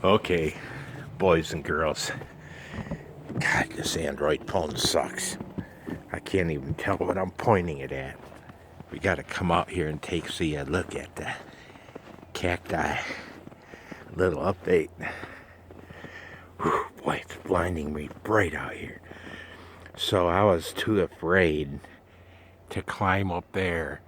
Okay, boys and girls. God, this Android phone sucks. I can't even tell what I'm pointing it at. We gotta come out here and see a look at the cacti. Little update. Whew, boy, it's blinding me bright out here. So I was too afraid to climb up there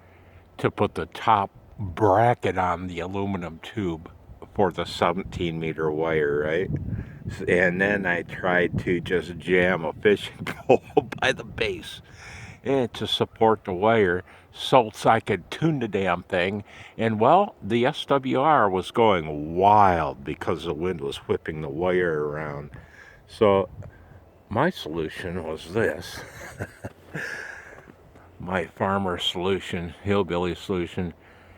to put the top bracket on the aluminum tube for the 17-meter wire, right? And then I tried to just jam a fishing pole by the base and to support the wire so I could tune the damn thing. And well, the SWR was going wild because the wind was whipping the wire around. So my solution was this. My farmer solution, hillbilly solution.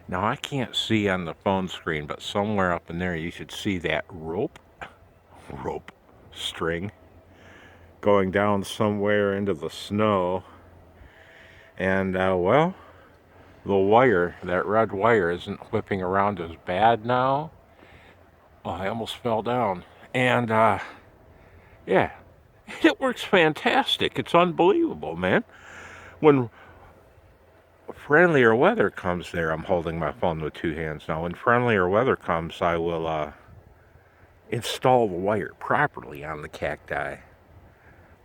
Now I can't see on the phone screen, but somewhere up in there you should see that rope string going down somewhere into the snow. And well, the wire, that red wire, isn't whipping around as bad now. Oh, I almost fell down. And yeah, it works fantastic. It's unbelievable, man. When friendlier weather comes there, I'm holding my phone with two hands now. When friendlier weather comes, I will install the wire properly on the cacti.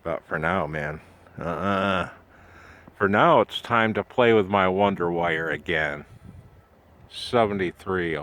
But for now, man, for now, it's time to play with my Wonder Wire again. 73.